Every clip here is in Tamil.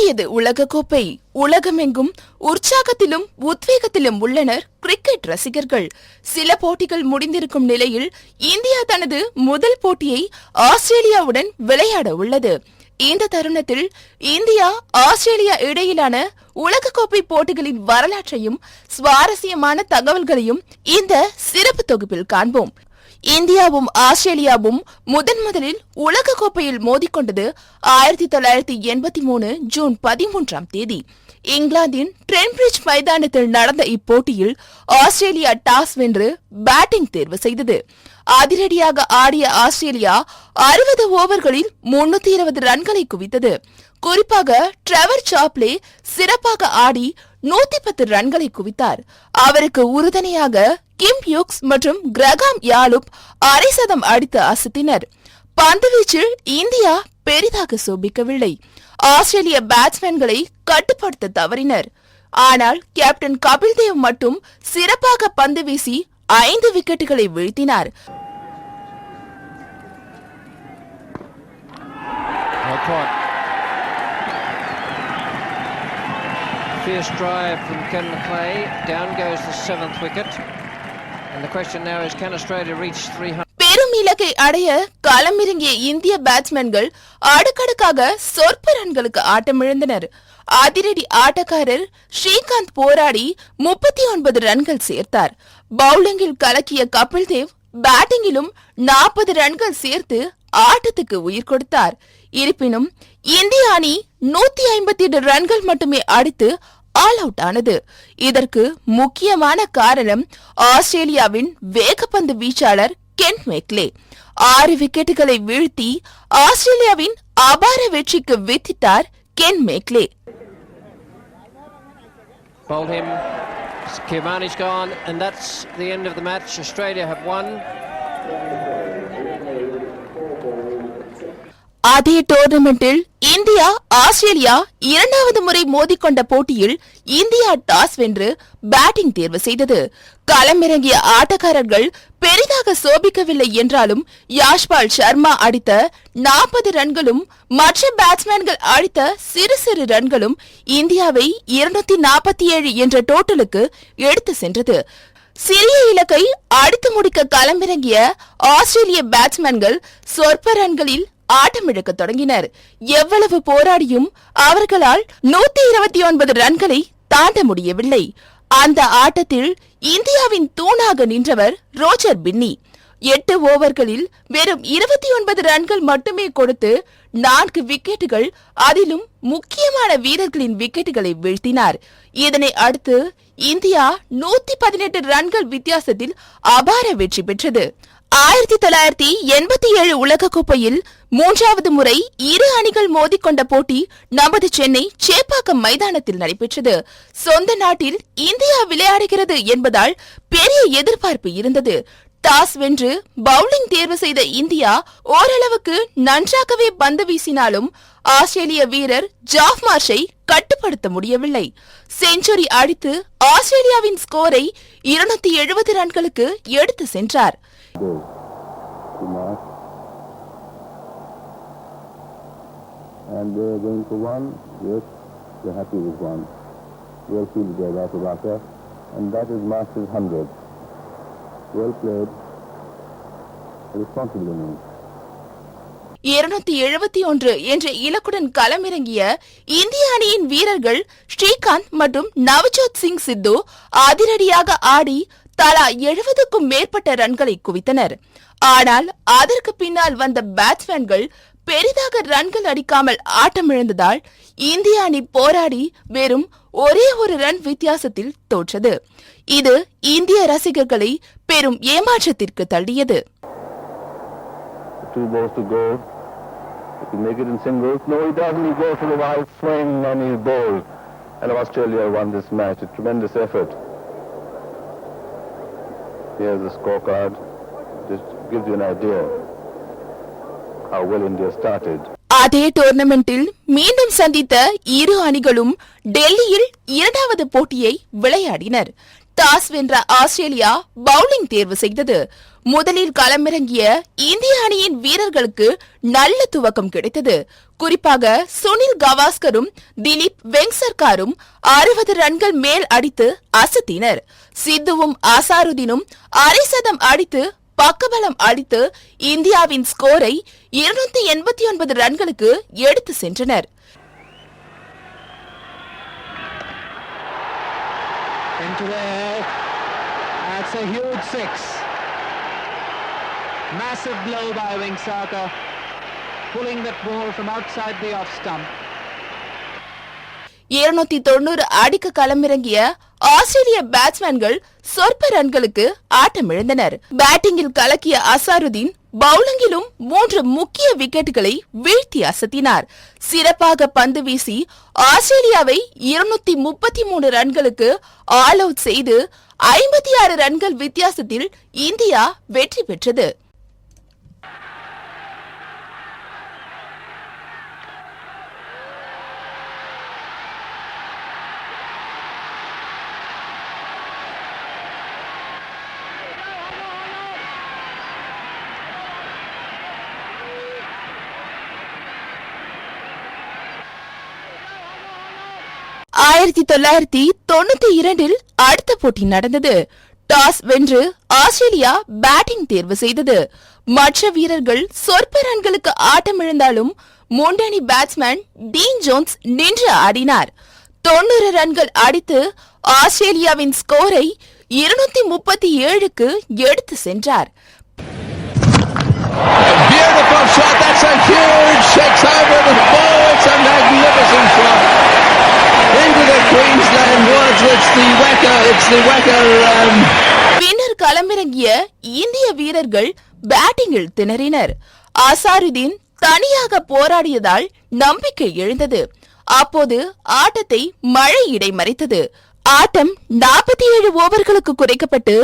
தொடங்கியது உலகக்கோப்பை. உலகமெங்கும் உற்சாகத்திலும் உத்வேகத்திலும் உள்ளனர் கிரிக்கெட் ரசிகர்கள். சில போட்டிகள் முடிந்திருக்கும் நிலையில் இந்தியா தனது முதல் போட்டியை ஆஸ்திரேலியாவுடன் விளையாட உள்ளது. இந்த தருணத்தில் இந்தியா ஆஸ்திரேலியா இடையிலான உலகக்கோப்பை போட்டிகளின் வரலாற்றையும் சுவாரஸ்யமான தகவல்களையும் இந்த சிறப்பு தொகுப்பில் காண்போம். இந்தியாவும் ஆஸ்திரேலியாவும் முதலில் உலகக்கோப்பையில் மோதிக்கொண்டது 1983 ஜூன் 13 இங்கிலாந்தின் ட்ரென்பிரிட்ஜ் மைதானத்தில் நடந்த இப்போட்டியில் ஆஸ்திரேலியா டாஸ் வென்று பேட்டிங் தேர்வு செய்தது. அதிரடியாக ஆடிய ஆஸ்திரேலியா 60 ஓவர்களில் 320 ரன்களை குவித்தது. குறிப்பாக ட்ரெவர் சாப்லே சிறப்பாக ஆடி 110 ரன்களை குவித்தார். அவருக்கு உறுதுணையாக கிம் ஹியூக்ஸ் மற்றும் கிரகாம் யாலுப் அரை சதம் அடித்து அசத்தினர். பந்துவீச்சில் இந்தியா பெரிதாக சோபிக்கவில்லை. ஆஸ்திரேலிய பேட்ஸ்மேன்களை கட்டுப்படுத்த தவறினர். ஆனால் கேப்டன் கபில் தேவ் மட்டும் சிறப்பாக பந்து வீசி 5 விக்கெட்டுகளை வீழ்த்தினார். Fierce drive from Ken McClay. Down goes the 7th wicket. And the question now is, can Australia reach 300? பெரும் இலக்கை அடைய களமிறங்கிய இந்திய பேட்ஸ்மேன்கள் அடுக்கடுக்காக சொற்ப ரன்களுக்கு ஆட்டமிழந்தனர். அதிரடி ஆட்டக்காரர் ஸ்ரீகாந்த் போராடி 39 ரன்கள் சேர்த்தார். பவுலிங்கில் கலக்கிய கபில் தேவ் பேட்டிங்கிலும் 40 ரன்கள் சேர்த்து ஆட்டத்துக்கு உயிர் கொடுத்தார். இருப்பினும் இந்திய அணி 158 ரன்கள் மட்டுமே அடித்து ஆல் அவுட் ஆனது. இதற்கு முக்கியமான காரணம் ஆஸ்திரேலியாவின் வேகப்பந்து வீச்சாளர் கென் மேக்லே 6 விக்கெட்டுகளை வீழ்த்தி ஆஸ்திரேலியாவின் அபார வெற்றிக்கு வித்திட்டார் Ken மேக்லே. Bowled him. Kirmani's gone, and that's the end of the match. Australia have won. அதே டோர்னமெண்டில் இந்தியா ஆஸ்திரேலியா இரண்டாவது முறை மோதிக்கொண்ட போட்டியில் இந்தியா டாஸ் வென்று பேட்டிங் தேர்வு செய்தது. களமிறங்கிய ஆட்டக்காரர்கள் பெரிதாக சோபிக்கவில்லை என்றாலும் யாஷ்பால் சர்மா அடித்த 40 ரன்களும் மற்ற பேட்ஸ்மேன்கள் அடித்த சிறு சிறு ரன்களும் இந்தியாவை 247 என்ற டோட்டலுக்கு எடுத்து சென்றது. சிறிய இலக்கை அடித்து முடிக்க களமிறங்கிய ஆஸ்திரேலிய பேட்ஸ்மேன்கள் சொற்ப ரன்களில் ஆட்டமிழக்க தொடங்கினர். எவ்வளவு போராடியும் அவர்களால் 129 ரன்களை தாண்ட முடியவில்லை. அந்த ஆட்டத்தில் இந்தியாவின் தூணாக நின்றவர் ரோஜர் பின்னி. 8 ஓவர்களில் வெறும் 29 ரன்கள் மட்டுமே கொடுத்து 4 விக்கெட்டுகள், அதிலும் முக்கியமான வீரர்களின் விக்கெட்டுகளை வீழ்த்தினார். இதனை அடுத்து இந்தியா 118 ரன்கள் வித்தியாசத்தில் அபார வெற்றி பெற்றது. 1987 உலகக்கோப்பையில் 3வது முறை இரு அணிகள் மோதிக்கொண்ட போட்டி நமது சென்னை சேப்பாக்கம் மைதானத்தில் நடைபெற்றது. சொந்த நாட்டில் இந்தியா விளையாடுகிறது என்பதால் பெரிய எதிர்பார்ப்பு இருந்தது. டாஸ் வென்று பவுலிங் தேர்வு செய்த இந்தியா ஓரளவுக்கு நன்றாகவே பந்து வீசினாலும் ஆஸ்திரேலிய வீரர் ஜாஃப் மார்ஷை கட்டுப்படுத்த முடியவில்லை. செஞ்சுரி அடித்து ஆஸ்திரேலியாவின் ஸ்கோரை 270 ரன்களுக்கு எடுத்து சென்றார். And they're going for one. Yes, they're happy with one. Well fielded there by Prabhakar, and that is Marsh's 100. Well played. Responsible innings. 271 என்ற இலக்குடன் களமிறங்கிய இந்திய அணியின் வீரர்கள் ஸ்ரீகாந்த் மற்றும் நவஜோத் சிங் சித்து அதிரடியாக ஆடி தலா 70க்கும் மேற்பட்ட ரன்களை குவித்தனர். ஆனால் அதற்கு பின்னால் வந்த பேட்ஸ்மேன்கள் பெரிதாக ரன்கள் அடிக்காமல் ஆட்டமிழந்ததால் இந்திய அணி போராடி வெறும் ஒரே ஒரு ரன் வித்தியாசத்தில் தோற்றது. இது இந்திய ரசிகர்களை பெரும் ஏமாற்றத்திற்கு தள்ளியது. 2 balls to go. He can make it in singles. No, he doesn't. He goes for the wild swing and he's bowled. And Australia won this match. A tremendous effort. Here's the scorecard. Just gives you an idea how well India started. அதே டோர்னமெண்டில் மீண்டும் சந்தித்த இரு அணிகளும் டெல்லியில் இரண்டாவது போட்டியை விளையாடினர். டாஸ் வென்ற ஆஸ்திரேலியா பவுலிங் தேர்வு செய்தது. முதலில் களமிறங்கிய இந்திய அணியின் வீரர்களுக்கு நல்ல துவக்கம் கிடைத்தது. குறிப்பாக சுனில் கவாஸ்கரும் திலீப் வெங்சர்காரும் 60 ரன்கள் மேல் அடித்து அசத்தினர். சித்துவும் அசாருதீனும் அரை சதம் அடித்து பக்கபலம் அளித்து இந்தியாவின் ஸ்கோரை 289 ரன்களுக்கு எடுத்து சென்றனர். Into there. That's a huge six. Massive blow by Vengsarkar, pulling that ball from outside the off stump. 290 அடிக்க களமிறங்கிய ஆஸ்திரேலிய பேட்ஸ்மேன்கள் சொற்ப ரன்களுக்கு ஆட்டமிழந்தனர். பேட்டிங்கில் கலக்கிய அசாருதீன் பவுலிங்கிலும் 3 முக்கிய விக்கெட்டுகளை வீழ்த்தி அசத்தினார். சிறப்பாக பந்து வீசி ஆஸ்திரேலியாவை 233 ரன்களுக்கு ஆல் அவுட் செய்து 56 ரன்கள் வித்தியாசத்தில் இந்தியா வெற்றி பெற்றது. ஆயிரத்தி 1992 அடுத்த போட்டி நடந்தது. டாஸ் வென்று ஆஸ்திரேலியா பேட்டிங் தேர்வு செய்தது. மற்ற வீரர்கள் சொற்ப ரன்களுக்கு ஆட்டமிழந்தாலும் முன்னணி பேட்ஸ்மேன் டீன் ஜோன்ஸ் நின்று ஆடினார். 90 ரன்கள் அடித்து ஆஸ்திரேலியாவின் ஸ்கோரை 237க்கு எடுத்து சென்றார். Beautiful shot, that's a huge six over the ball, it's a magnificent shot into the Queensland woods. It's the Wacker பின்னர் களமிறங்கிய இந்திய வீரர்கள் பேட்டிங்கில் திணறினர். அசாருதீன் தனியாக போராடியதால் நம்பிக்கை எழுந்தது. அப்போது ஆட்டத்தை மழை இடைமறித்தது. ஆட்டம் 47 ஓவர்களுக்கு குறைக்கப்பட்டு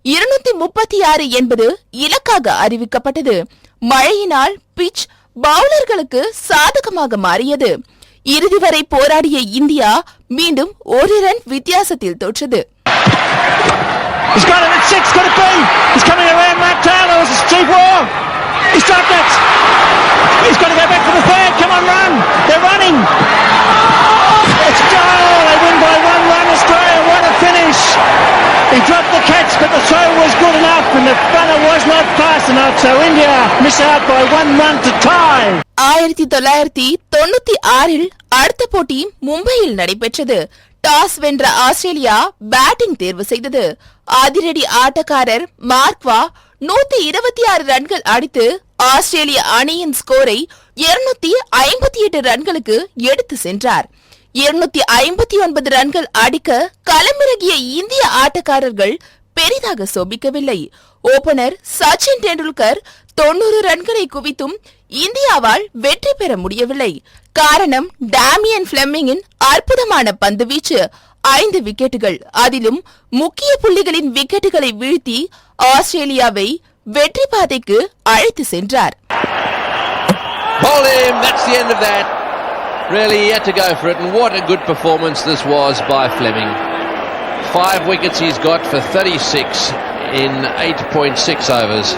236 என்பது இலக்காக அறிவிக்கப்பட்டது. மழையினால் பிட்ச் பவுலர்களுக்கு சாதகமாக மாறியது. இறுதி வரை போராடிய இந்தியா மீண்டும் 1 ரன் வித்தியாசத்தில் தோற்றது. He's got him at 6, could it be? He's coming around Matt Taylor, it's Steve Waugh. He's dropped it. He's got to go back for the third, come on run. They're running. It's goal, they win by 1 run Australia, what a finish. He dropped the catch but the throw was good enough and the runner was not fast enough, so India miss out by 1 run to tie. 1996 அடுத்த போட்டி மும்பையில் நடைபெற்றது. டாஸ் வென்ற ஆஸ்திரேலியா பேட்டிங் தேர்வு செய்தது. அதிரடி ஆட்டக்காரர் மார்க்வா 126 ரன்கள் அடித்து ஆஸ்திரேலிய அணியின் ஸ்கோரை 258 ரன்களுக்கு எடுத்து சென்றார். 259 ரன்கள் அடிக்க களமிறங்கிய இந்திய ஆட்டக்காரர்கள் பெரிதாக சோபிக்கவில்லை. ஓபனர் சச்சின் டெண்டுல்கர் 90 ரன்களை குவித்தும் இந்தியாவால் வெற்றி பெற முடியவில்லை. காரணம் டேமியன் பிளெமிங்கின் அற்புதமான பந்து வீச்சு. 5 விக்கெட்டுகள், அதிலும் முக்கிய புள்ளிகளின் விக்கெட்டுகளை வீழ்த்தி ஆஸ்திரேலியாவை வெற்றி பாதைக்கு அழைத்து சென்றார். Really, he had to go for it, and what a good performance this was by Fleming. 5 wickets he's got for 36 in 8.6 overs.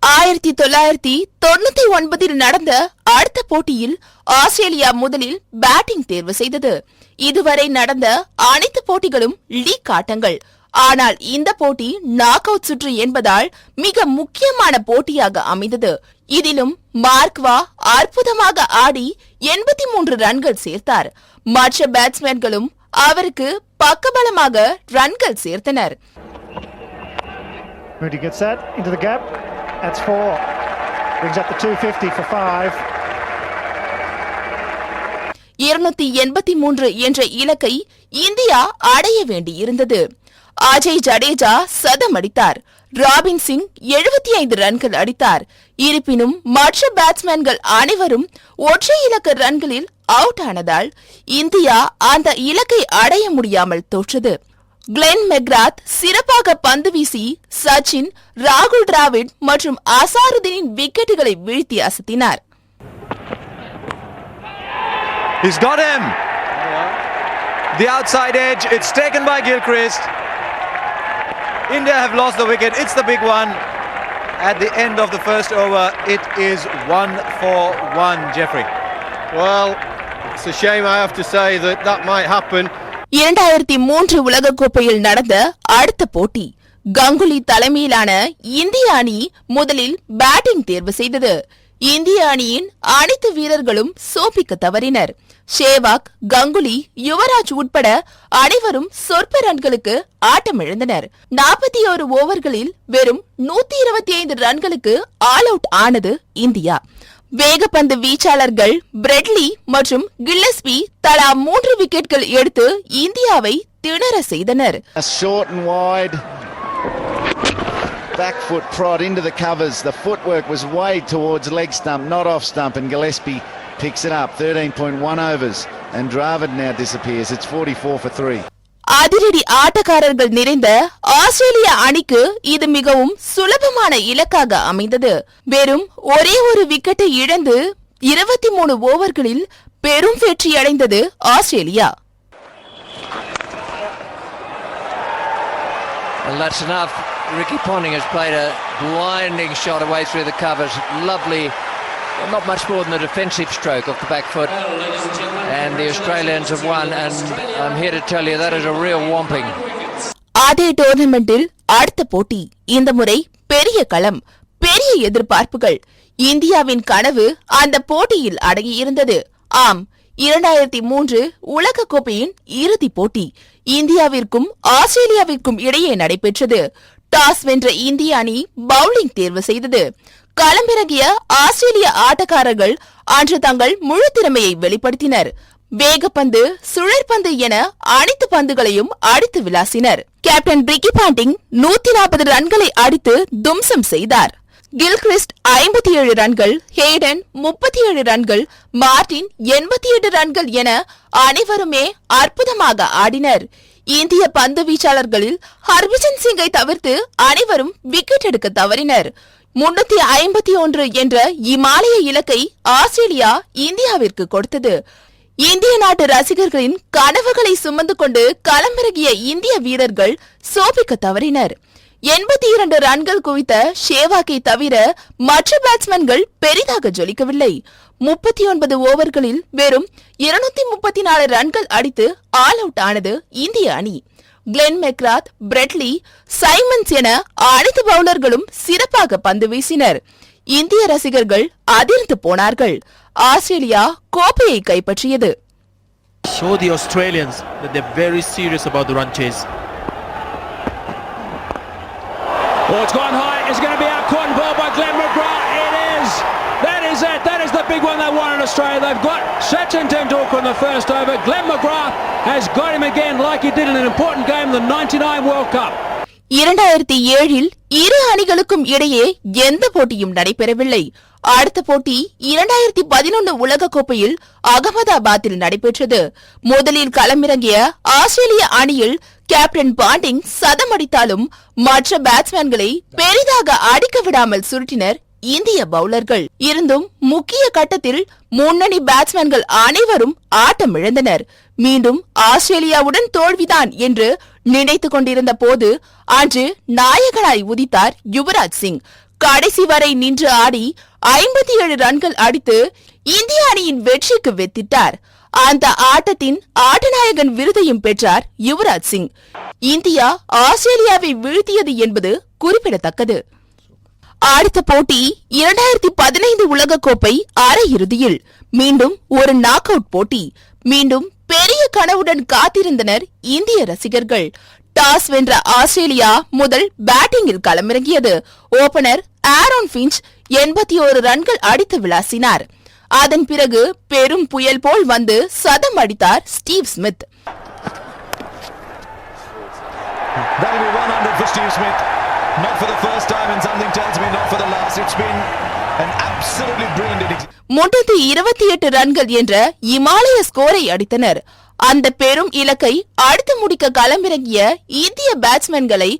1999 நடந்த அடுத்த போட்டியில் ஆஸ்திரேலியா முதலில் பேட்டிங் தேர்வு செய்தது. இதுவரை நடந்த அனைத்து போட்டிகளும் லீக் ஆட்டங்கள். ஆனால் இந்த போட்டி நாக் அவுட் சுற்று என்பதால் மிக முக்கியமான போட்டியாக அமைந்தது. இதிலும் மார்க்வா அற்புதமாக ஆடி 83 ரன்கள் சேர்த்தார். மற்ற பேட்ஸ்மேன்களும் அவருக்கு பக்கபலமாக ரன்கள் சேர்த்தனர். Moody gets that into the gap. That's 4. Brings up the 250 for 5. 283 என்ற இலக்கை இந்தியா அடைய வேண்டியிருந்தது. அஜய் ஜடேஜா சதம் அடித்தார். ராபின் சிங் 75 ரன்கள் அடித்தார். இருப்பினும் மற்ற பேட்ஸ்மேன்கள் அனைவரும் ஒற்றை இலக்க ரன்களில் அவுட் ஆனதால் இந்தியா அந்த இலக்கை அடைய முடியாமல் தோற்றது. கிளென் மெக்ராத் சிறப்பாக பந்து வீசி சச்சின், ராகுல் டிராவிட் மற்றும் அசாருதீனின் விக்கெட்டுகளை வீழ்த்தி அசத்தினார். He's got him. The outside edge, it's taken by Gilchrist. India have lost the wicket, it's the big one. At the end of the first over, it is 1-for-1, Jeffrey. Well, it's a shame I have to say that might happen. 2003 உலகக்கோப்பையில் நடந்த அடுத்த போட்டி கங்குலி தலைமையிலான இந்திய அணி முதலில் பேட்டிங் தேர்வு செய்தது. இந்திய அணியின் அனைத்து வீரர்களும் சோபிக்க தவறினர். சேவாக், கங்குலி, யுவராஜ் உட்பட அனைவரும் சொற்ப ரன்களுக்கு ஆட்டமிழந்தனர். 41 ஓவர்களில் வெறும் 125 ரன்களுக்கு ஆல் அவுட் ஆனது இந்தியா. வேகப்பந்து வீச்சாளர்கள் பிரெட்லி மற்றும் கில்லஸ்பி தலா 3 விக்கெட்கள் எடுத்து இந்தியாவை திணற செய்தனர். Back foot prod into the covers. The footwork was way towards leg stump, not off stump, and Gillespie picks it up. 13.1 overs, and Dravid now disappears. It's 44 for 3. அதிரடி ஆட்டக்காரர்கள் நிறைந்த ஆஸ்திரேலிய அணிக்கு இது மிகவும் சுலபமான இலக்காக அமைந்தது. வெறும் ஒரே ஒரு விக்கெட்டை இழந்து 23 ஓவர்களில் பெரும் வெற்றி அடைந்தது Australia. Well, that's enough. Ricky Ponting has played a blinding shot away through the covers. Lovely, not much more than a defensive stroke off the back foot. And the Australians have won, and I'm here to tell you that is a real whomping. அதே டோர்னமெண்டில் அடுத்த போட்டி. இந்த முறை பெரிய களம், பெரிய எதிர்பார்ப்புகள். இந்தியாவின் கனவு அந்த போட்டியில் அடங்கியிருந்தது. ஆம், 2003 உலகக்கோப்பையின் இறுதிப் போட்டி இந்தியாவிற்கும் ஆஸ்திரேலியாவிற்கும் இடையே நடைபெற்றது. டாஸ் வென்ற இந்திய அணி பவுலிங் தேர்வு செய்தது. களமிறங்கிய ஆஸ்திரேலிய ஆட்டக்காரர்கள் அன்று தங்கள் முழு திறமையை வெளிப்படுத்தினர். வேகப்பந்து, சுழற்பந்து என அனைத்து பந்துகளையும் அடித்து விளாசினர். கேப்டன் ரிக்கி பாண்டிங் 140 ரன்களை அடித்து தும்சம் செய்தார். கில்கிறிஸ்ட் 57 ரன்கள், ஹேடன் 37 ரன்கள், மார்டின் 88 ரன்கள் என அனைவருமே அற்புதமாக ஆடினர். இந்திய பந்து வீச்சாளர்களில் ஹர்பஜன் சிங்கை தவிர்த்து அனைவரும் விக்கெட் எடுக்க தவறினர். 351 என்ற இமாலய இலக்கை ஆஸ்திரேலியா இந்தியாவிற்கு கொடுத்தது. இந்திய நாட்டு ரசிகர்களின் கனவுகளை சுமந்து கொண்டு களமிறங்கிய இந்திய வீரர்கள் சோபிக்க தவறினர். 82 ரன்கள் குவித்த ஷேவாக்கை தவிர மற்ற பேட்ஸ்மேன்கள் பெரிதாக ஜொலிக்கவில்லை. 39 ஓவர்களில் வெறும் 234 ரன்கள் அடித்து ஆல் அவுட் ஆனது இந்திய அணி. கிளென் மெக்ராத், பிரெட்லி, சைமன்ஸ் என அனைத்து பவுலர்களும் சிறப்பாக பந்து வீசினர். இந்திய ரசிகர்கள் அதிர்ந்து போனார்கள். ஆஸ்திரேலியா கோப்பையை கைப்பற்றியது. Show the Australians that they're very serious about the run chase. Oh, it's gone high. It's going to be out caught and ball by Glenn McGrath. It is. That is it. That is the big one they won in Australia. They've got Sachin Tendulkar in the first over. Glenn McGrath has got him again like he did in an important game in the 99 World Cup. 2007 இரு அணிகளுக்கும் இடையே எந்த போட்டியும் நடைபெறவில்லை. அடுத்த போட்டி 2011 உலகக்கோப்பையில் அகமதாபாத்தில் நடைபெற்றது. முதலில் களமிறங்கிய ஆஸ்திரேலிய அணியில் கேப்டன் பாண்டிங் சதமடித்தாலும் மற்ற பேட்ஸ்மேன்களை பெரிதாக அடிக்க விடாமல் சுருட்டினர் இந்திய பவுலர்கள். இருந்தும் முக்கிய கட்டத்தில் முன்னணி பேட்ஸ்மேன்கள் அனைவரும் ஆட்டமிழந்தனர். மீண்டும் ஆஸ்திரேலியாவுடன் தோல்விதான் என்று நினைத்துக் கொண்டிருந்த போது அன்று நாயகனாய் உதித்தார் யுவராஜ் சிங். கடைசி வரை நின்று ஆடி 57 ரன்கள் அடித்து இந்திய அணியின் வெற்றிக்கு வெத்திட்டார். அந்த ஆட்டத்தின் ஆட்டநாயகன் விருதையும் பெற்றார் யுவராஜ் சிங். இந்தியா ஆஸ்திரேலியாவை வீழ்த்தியது என்பது குறிப்பிடத்தக்கது. அடுத்த போட்டி 2015 உலகக்கோப்பை அரையிறுதியில் மீண்டும் ஒரு நாக் அவுட் போட்டி. மீண்டும் பெரிய கனவுடன் காத்திருந்தனர் இந்திய ரசிகர்கள். டாஸ் வென்ற ஆஸ்திரேலியா முதல் பேட்டிங்கில் களமிறங்கியது. ஓபனர் ஆரோன் பிஞ்ச் 81 ரன்கள் அடித்து விளாசினார். அதன் பிறகு பெரும் புயல் போல் வந்து சதம் அடித்தார் Steve Smith. Not for the first time and something tells me not for the last. It's been an absolutely brilliant innings. 328 ரன்கள் என்ற இமாலய ஸ்கோரை அடித்தனர். அந்த பெரும் இலக்கை அடுத்து முடிக்க களமிறங்கிய இந்திய பேட்ஸ்மேன்களை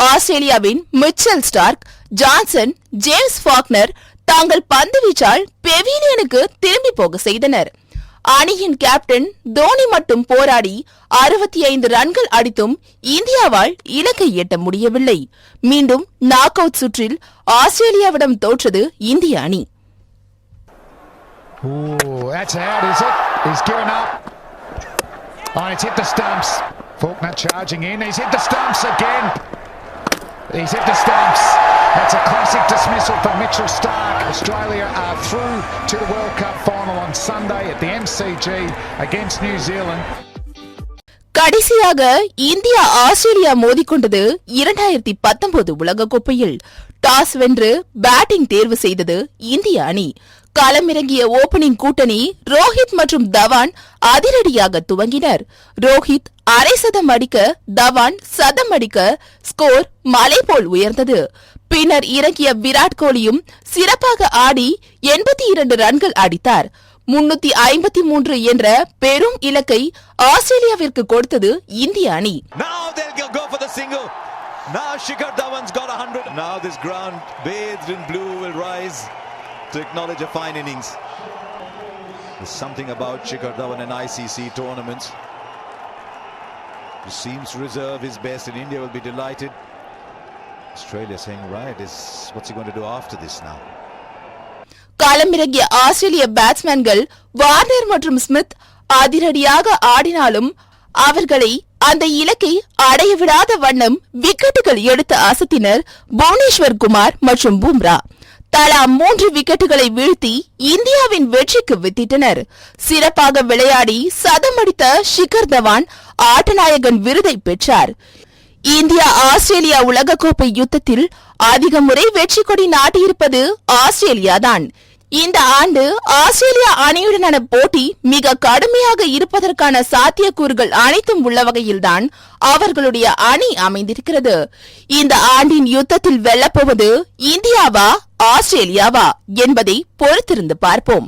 ஆஸ்திரேலியாவின் Mitchell Stark, Johnson, James Faulkner தாங்கள் பந்து வீச்சால் பெவிலியனுக்கு திரும்பி போக செய்தனர். அணியின் கேப்டன் தோனி மட்டும் போராடி 65 ரன்கள் அடித்தும் இந்தியாவால் இலக்கை எட்ட முடியவில்லை. மீண்டும் நாக் அவுட் சுற்றில் ஆஸ்திரேலியாவிடம் தோற்றது இந்திய அணி. That's out, is it? He's given up. Oh, it's hit the stumps. Faulkner charging in. He's hit the stumps again. He's hit the stumps. That's a classic dismissal for Mitchell Starc. Australia are through to the World Cup final on Sunday at the MCG against New Zealand. கடைசியாக இந்தியா ஆஸ்திரேலியா மோதிக்கொண்டது 2019 உலகக்கோப்பையில். டாஸ் வென்று பேட்டிங் தேர்வு செய்தது இந்திய அணி. களமிறங்கிய ஓபனிங் கூட்டணி ரோஹித் மற்றும் தவான் அதிரடியாக துவங்கினர். ரோஹித் அரை சதம் அடிக்க, தவான் சதம் அடிக்க ஸ்கோர் மலை போல் உயர்ந்தது. பின்னர் இறங்கிய விராட் கோலியும் சிறப்பாக ஆடி 82 ரன்கள் அடித்தார். 353 என்ற பெரும் இலக்கை ஆஸ்திரேலியாவிற்கு கொடுத்தது இந்திய அணி. Now Shikhar Dhawan's got 100. Now this ground bathed in blue will rise to acknowledge a fine innings. There's something about Shikhar Dhawan and ICC tournaments. He seems to reserve his best and India will be delighted. Australia saying, right, what's he going to do after this now? களமிறங்கிய ஆஸ்திரேலிய பேட்ஸ்மேன்கள் வார்னர் மற்றும் ஸ்மித் அதிரடியாக ஆடினாலும் அவர்களை அந்த இலக்கை அடையவிடாத வண்ணம் விக்கெட்டுகள் எடுத்து அசத்தினர் புவனேஸ்வர் குமார் மற்றும் பும்ரா. தலா 3 விக்கெட்டுகளை வீழ்த்தி இந்தியாவின் வெற்றிக்கு வித்திட்டனர். சிறப்பாக விளையாடி சதமடித்த ஷிகர் தவான் ஆட்டநாயகன் விருதை பெற்றார். இந்தியா ஆஸ்திரேலியா உலகக்கோப்பை யுத்தத்தில் அதிக முறை வெற்றி கொடி நாட்டியிருப்பது ஆஸ்திரேலியாதான். இந்த ஆண்டு ஆஸ்திரேலியா அணியுடனான போட்டி மிக கடுமையாக இருப்பதற்கான சாத்தியக்கூறுகள் அனைத்தும் உள்ள வகையில்தான் அவர்களுடைய அணி அமைந்திருக்கிறது. இந்த ஆண்டின் யுத்தத்தில் வெல்லப்போவது இந்தியாவா ஆஸ்திரேலியாவா என்பதை பொறுத்திருந்து பார்ப்போம்.